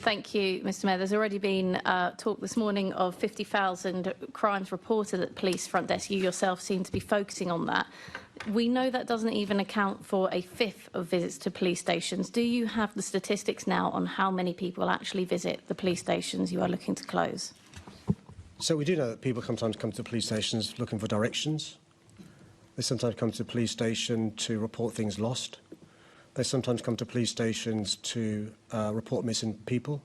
Thank you, Mr Mayor. There's already been talk this morning of 50,000 crimes reported at the police front desk. You yourself seem to be focusing on that. We know that doesn't even account for a fifth of visits to police stations. Do you have the statistics now on how many people actually visit the police stations you are looking to close? So we do know that people sometimes come to police stations looking for directions. They sometimes come to the police station to report things lost. They sometimes come to police stations to report missing people.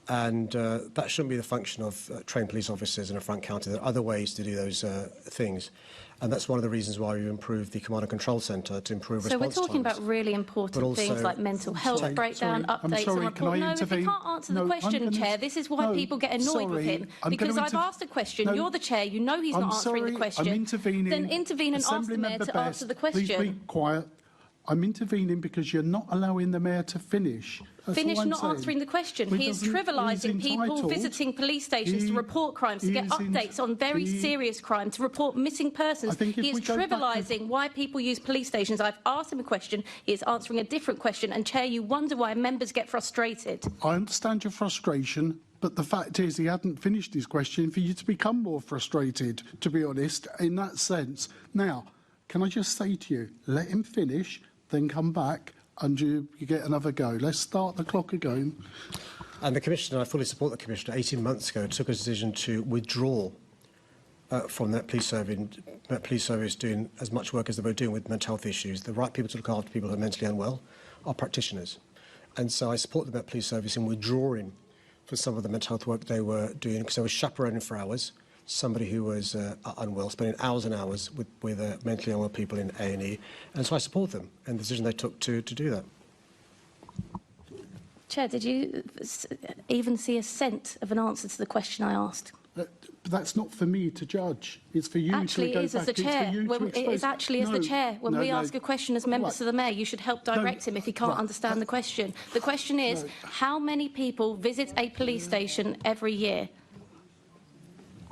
And that shouldn't be the function of trained police officers in a front counter. There are other ways to do those things. And that's one of the reasons why we improved the Command and Control Centre to improve response times. So we're talking about really important things like mental health breakdown, updates and reports. No, if you can't answer the question, Chair, this is why people get annoyed with him. Because I've asked a question, you're the Chair, you know he's not answering the question. Then intervene and ask the Mayor to answer the question. Please be quiet. I'm intervening because you're not allowing the Mayor to finish. Finish not answering the question. He is trivialising people visiting police stations to report crimes, to get updates on very serious crime, to report missing persons. He is trivialising why people use police stations. I've asked him a question. He is answering a different question. And, Chair, you wonder why members get frustrated. I understand your frustration. But the fact is he hadn't finished his question for you to become more frustrated, to be honest, in that sense. Now, can I just say to you, let him finish, then come back and you get another go. Let's start the clock again. And the Commissioner, I fully support the Commissioner, 18 months ago took a decision to withdraw from that police service doing as much work as they were doing with mental health issues. The right people to look after people who are mentally unwell are practitioners. And so I support the Met Police Service in withdrawing for some of the mental health work they were doing, because they were chaperoning for hours somebody who was unwell, spending hours and hours with mentally unwell people in A&E. And so I support them and the decision they took to do that. Chair, did you even see a scent of an answer to the question I asked? That's not for me to judge. It's for you actually, to go it is as the Chair. It is actually as the Chair. When we ask a question as members of the Mayor, you should help direct him if he can't understand the question. The question is, how many people visit a police station every year?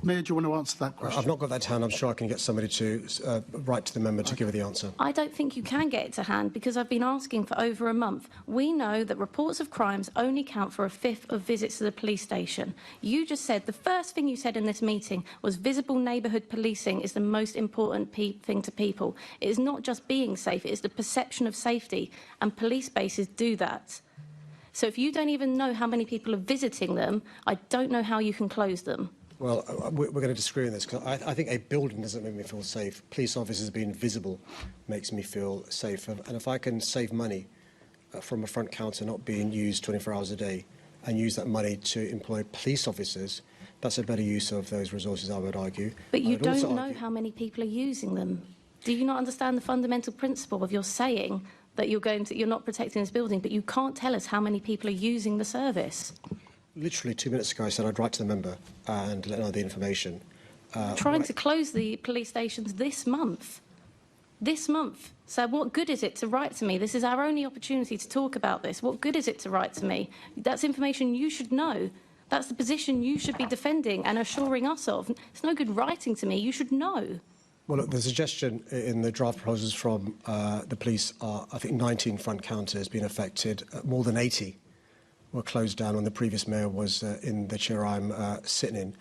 Mayor, do you want to answer that question? I've not got that to hand. I'm sure I can get somebody to write to the member to give her the answer. I don't think you can get it to hand because I've been asking for over a month. We know that reports of crimes only count for a fifth of visits to the police station. You just said, the first thing you said in this meeting was visible neighbourhood policing is the most important thing to people. It is not just being safe, it is the perception of safety, and police bases do that. So if you don't even know how many people are visiting them, I don't know how you can close them. Well, we're going to disagree on this because I think a building doesn't make me feel safe. Police officers being visible makes me feel safe. And if I can save money from a front counter not being used 24 hours a day and use that money to employ police officers, that's a better use of those resources, I would argue. But you don't know how many people are using them. Do you not understand the fundamental principle of your saying that you're not protecting this building, but you can't tell us how many people are using the service? Literally 2 minutes ago, I said I'd write to the member and let know the information. Trying to close the police stations this month. This month. So what good is it to write to me? This is our only opportunity to talk about this. What good is it to write to me? That's information you should know. That's the position you should be defending and assuring us of. It's no good writing to me. You should know. Well, look, the suggestion in the draft proposals from the police are, I think, 19 front counters being affected, more than 80 were closed down when the previous mayor was in the chair I'm sitting in.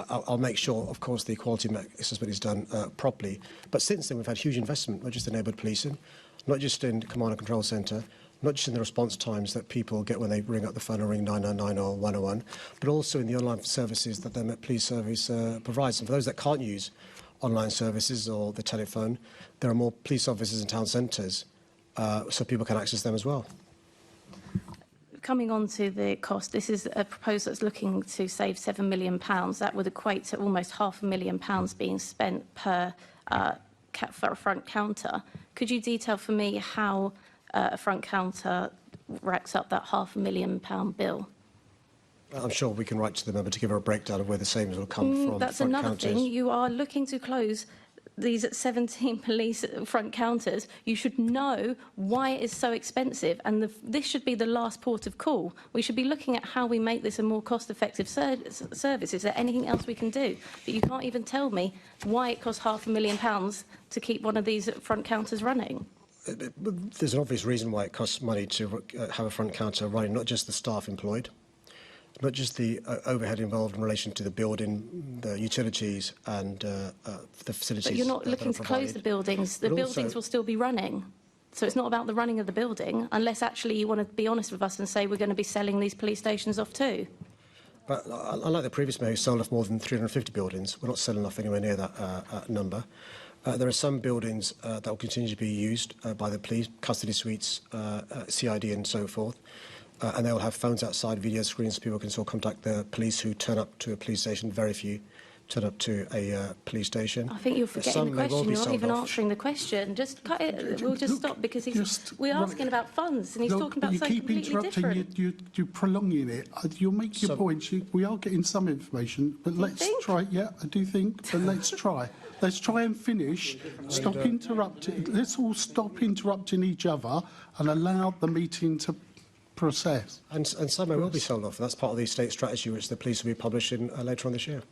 I'll make sure, of course, the equality assessment is done properly. But since then, we've had huge investment, not just in neighbourhood policing, not just in Command and Control Centre, not just in the response times that people get when they ring up the phone or ring 999 or 101, but also in the online services that the Met Police Service provides. And for those that can't use online services or the telephone, there are more police officers in town centres, so people can access them as well. Coming on to the cost, this is a proposal that's looking to save £7 million. That would equate to almost £500,000 being spent per for a front counter. Could you detail for me how a front counter racks up that £500,000 bill? I'm sure we can write to the member to give her a breakdown of where the savings will come from. That's front another counters. thing. You are looking to close these 17 police front counters. You should know why it is so expensive, and this should be the last port of call. We should be looking at how we make this a more cost-effective service. Is there anything else we can do? But you can't even tell me why it costs £500,000 to keep one of these front counters running. There's an obvious reason why it costs money to have a front counter running, not just the staff employed. not just the overhead involved in relation to the building, the utilities and the facilities. But you're not that looking are to close provided. the buildings. The But buildings also- will still be running. So it's not about the running of the building, unless actually you want to be honest with us and say we're going to be selling these police stations off too. But unlike the previous mayor who sold off more than 350 buildings, we're not selling off anywhere near that number. There are some buildings that will continue to be used by the police, custody suites, CID and so forth. And they will have phones outside, video screens, so people can still contact the police who turn up to a police station. Very few turn up to a police station. I think you're forgetting the Some may well question. be You're not sold even off. answering the question. Just cut it. We'll just stop because we're asking about funds and he's talking about you something keep completely interrupting. different. You're prolonging it. You'll make your points. We are getting some information, but let's think? try. Yeah, I do think. But let's try. Let's try and finish. Stop interrupting. Let's all stop interrupting each other and allow the meeting to process. And some may well be sold off. That's part of the state strategy which the police will be publishing later on this year.